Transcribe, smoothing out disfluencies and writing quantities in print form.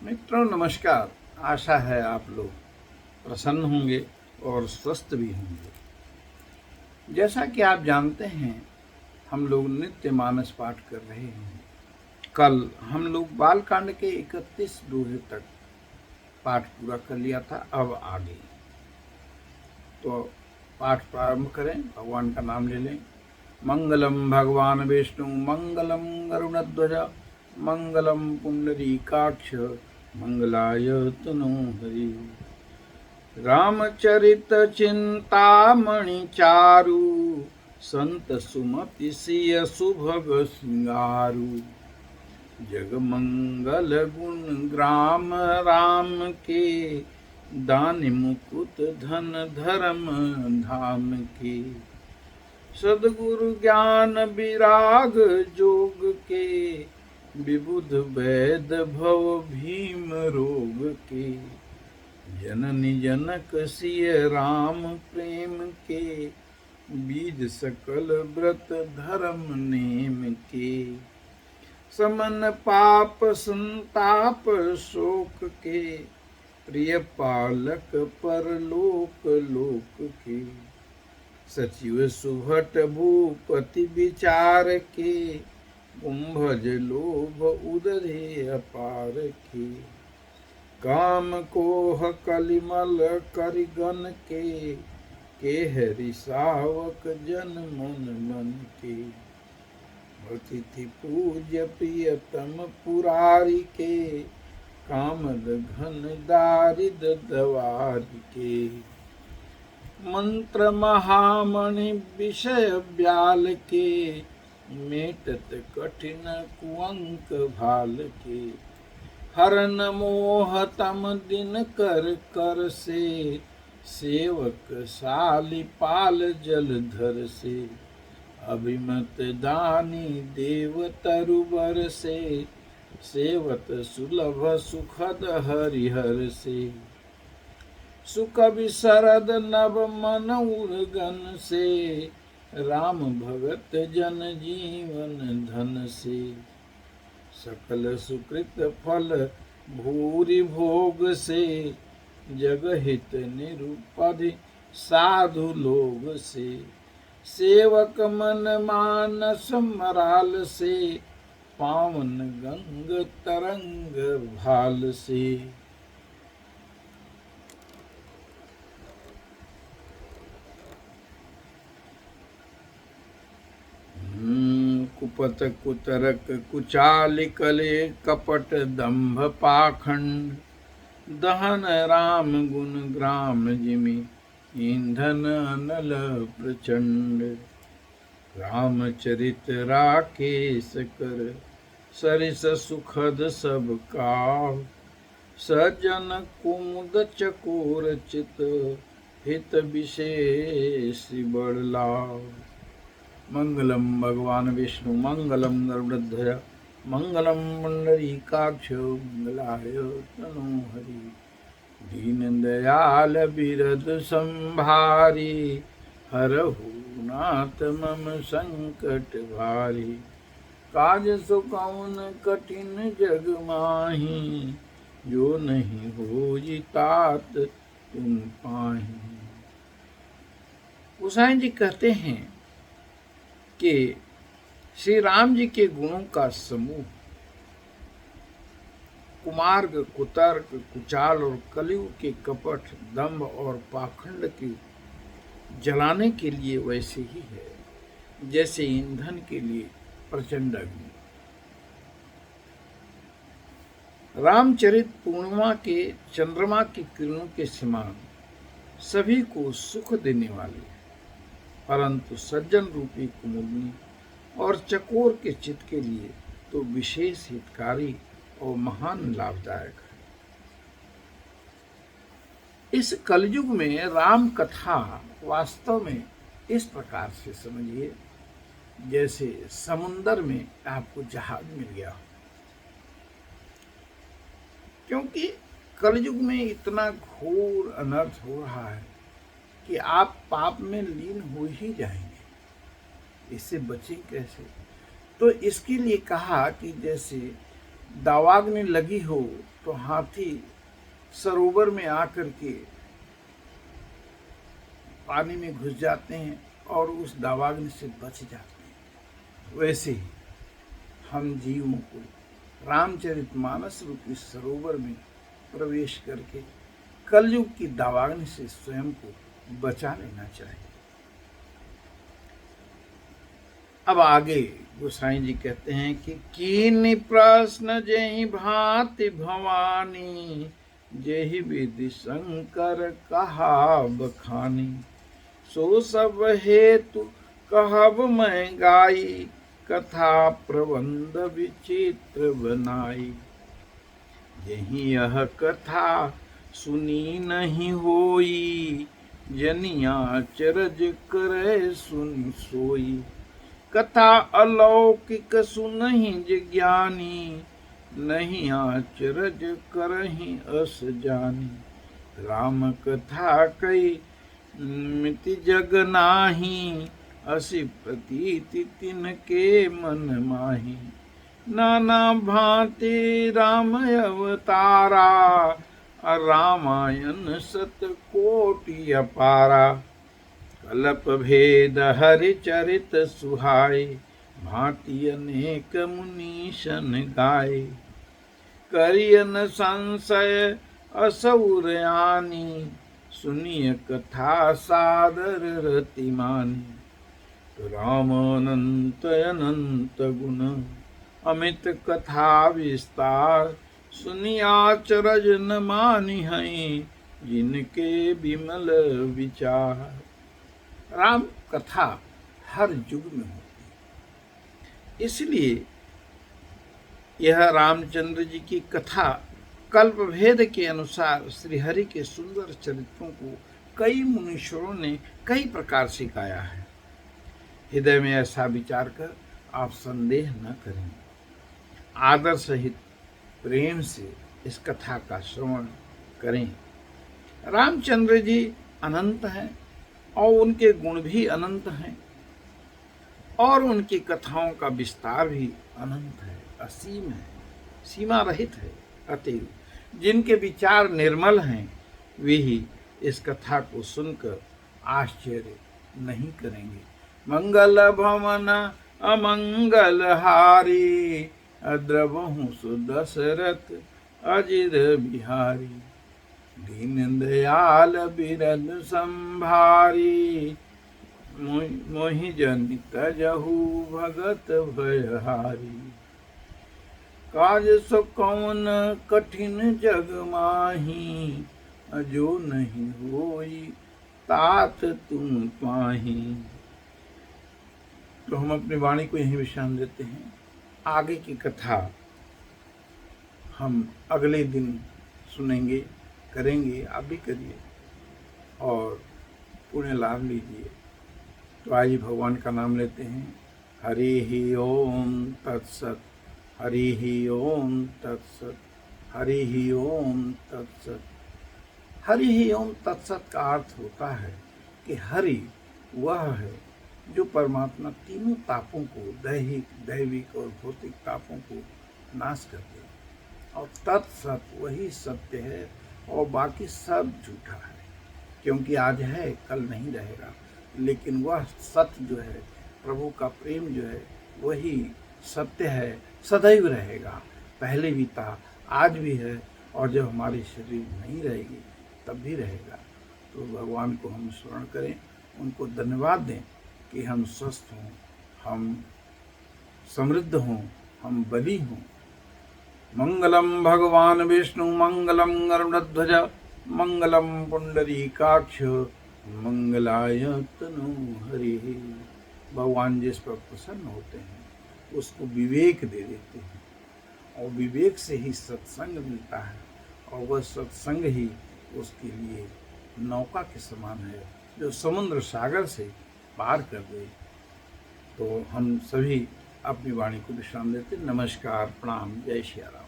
मित्रों नमस्कार। आशा है आप लोग प्रसन्न होंगे और स्वस्थ भी होंगे। जैसा कि आप जानते हैं, हम लोग नित्य मानस पाठ कर रहे हैं। कल हम लोग बालकांड के 31 दोहे तक पाठ पूरा कर लिया था। अब आगे तो पाठ प्रारंभ करें। भगवान का नाम ले लें। मंगलम भगवान विष्णु मंगलम गरुणध्वज मंगलम पुंडरीकाक्ष मंगलाय तनो हरि। रामचरित चिंतामणि चारु संत सुमति सिय सुभग सिंगारू। जग मंगल गुण ग्राम राम के दानि मुकुट धन धर्म धाम के। सद्गुरु ज्ञान विराग जोग के विबुध वैद भव भीम रोग के। जननी जनक सिय राम प्रेम के बीज सकल व्रत धर्म नेम के। समन पाप संताप शोक के प्रिय पालक परलोक लोक के। सचिव सुभट भूपति विचार के कुंभज लोभ उदरे अपार के। काम कोह कलिमल करिगन के हरि सावक जन मन मन के। अतिथि पूज्य प्रियतम पुरारी के कामद घन दारिद दवारी के। मंत्र महामणि विषय ब्याल के मेटत कठिन कुअंक भाल के। हरन मोह तम दिन कर कर से सेवक साली पाल जलधर से। अभिमत दानी देव तरुबर से सेवत सुलभ सुखद हरिहर से। सुख विशरद नव मन उर्गन से राम भगत जन जीवन धन से। सकल सुकृत फल भूरि भोग से जगहित निरुपधि साधु लोग से। सेवक मन मानस मराल से पावन गंग तरंग भाल से। कुपत कुतरक कुचाल कले कपट दंभ पाखंड। दहन राम गुण ग्राम जिमि ईंधन अनल प्रचंड। रामचरित राकेश कर सरिस सुखद सब काहु। सज्जन कुमुद चकोर चित हित विशेष बड़ लाभ। मंगलम भगवान विष्णु मंगलम गरुड़ध्वज मंगलम पुंडरीकाक्ष मंगलाय तनो हरि। दीन दयाल बिरद संभारी हरहु नाथ मम संकट भारी। काज सुकौन कठिन जग माही जो नहीं होई तात तुम पाही। गोसाई जी कहते हैं कि श्री राम जी के गुणों का समूह कुमार्ग कुतर्क कुचाल और कलयुग के कपट दंभ और पाखंड के जलाने के लिए वैसे ही है जैसे ईंधन के लिए प्रचंड अग्नि। रामचरित पूर्णिमा के चंद्रमा की किरणों के समान सभी को सुख देने वाले है, परंतु सज्जन रूपी कुमुदनी और चकोर के चित्त के लिए तो विशेष हितकारी और महान लाभदायक है। इस कलयुग में राम कथा वास्तव में इस प्रकार से समझिए जैसे समुंदर में आपको जहाज मिल गया हो। क्योंकि कलयुग में इतना घोर अनर्थ हो रहा है कि आप पाप में लीन हो ही जाएंगे। इससे बचें कैसे? तो इसके लिए कहा कि जैसे दावाग्नि लगी हो तो हाथी सरोवर में आकर के पानी में घुस जाते हैं और उस दावाग्नि से बच जाते हैं। वैसे ही हम जीवों को रामचरितमानस रूपी सरोवर में प्रवेश करके कलयुग की दावाग्नि से स्वयं को बचा लेना चाहिए। अब आगे गोसाई जी कहते हैं कि कीन प्रश्न जेहि भांति भवानी, जेहि विधि शंकर कहा बखानी। सो सब हेतु कहब मैं गाई, कथा प्रबंध विचित्र बनाई। यही यह कथा सुनी नहीं होई, जनिया चरज करे सुन सोई। कथा अलौकिक सुनहि जिज्ञानी, नहीं आचरज करहि अस जानी। राम कथा कई मिति जग नाही, असि प्रतीति तिनके मन माही। नाना भांति राम अवतारा, रामायण सत कोटि अपारा। कल्प भेद हरि चरित सुहाय, भांति अनेक मुनीशन गाय। करियन संशय असुर आनी, सुनिय कथा सादर रति मानी। राम अनंत अनंत गुण, अमित कथा विस्तार। सुनिया अचरज न मानी हैं, जिनके विमल विचार। राम कथा हर युग में होती है, इसलिए यह रामचंद्र जी की कथा कल्प भेद के अनुसार श्री हरि के सुंदर चरित्रों को कई मुनीश्वरों ने कई प्रकार से गाया है। हृदय में ऐसा विचार कर आप संदेह न करें, आदर सहित प्रेम से इस कथा का श्रवण करें। रामचंद्र जी अनंत हैं और उनके गुण भी अनंत हैं और उनकी कथाओं का विस्तार भी अनंत है, असीम है, सीमा रहित है। अतएव जिनके विचार निर्मल हैं वे ही इस कथा को सुनकर आश्चर्य नहीं करेंगे। मंगल भवन अमंगल हारी, द्रवहु सुदशरथ अजिर बिहारी। दीन दयाल बिरद संभारी, मोहि जनि तजहु भगत भयहारी। काज सो कौन कठिन जग माही, जो नहीं होई तात तुम पाही। तो हम अपनी वाणी को यहीं विश्राम देते हैं। आगे की कथा हम अगले दिन सुनेंगे, करेंगे, आप भी करिए और पुण्य लाभ लीजिए। तो आइए भगवान का नाम लेते हैं। हरि ही ओम तत्सत, हरि ही ओम तत्सत, हरि ही ओम तत्सत। हरि ही ओम तत्सत का अर्थ होता है कि हरि वह है जो परमात्मा तीनों तापों को, दैहिक, दैविक और भौतिक तापों को नाश कर दे, और तत्सत वही सत्य है और बाकी सब झूठा है, क्योंकि आज है कल नहीं रहेगा। लेकिन वह सत्य जो है, प्रभु का प्रेम जो है, वही सत्य है, सदैव रहेगा। पहले भी था, आज भी है, और जब हमारी शरीर नहीं रहेगी तब भी रहेगा। तो भगवान को हम स्मरण करें, उनको धन्यवाद दें कि हम स्वस्थ हों, हम समृद्ध हों, हम बली हों। मंगलम भगवान विष्णु, मंगलम गरुड़ध्वज, मंगलम पुंडरीकाक्ष, मंगलाय तनु हरि। भगवान जिस पर प्रसन्न होते हैं उसको विवेक दे देते हैं, और विवेक से ही सत्संग मिलता है, और वह सत्संग ही उसके लिए नौका के समान है जो समुद्र सागर से पार कर दे। तो हम सभी अपनी वाणी को विश्राम देते। नमस्कार, प्रणाम, जय श्री राम।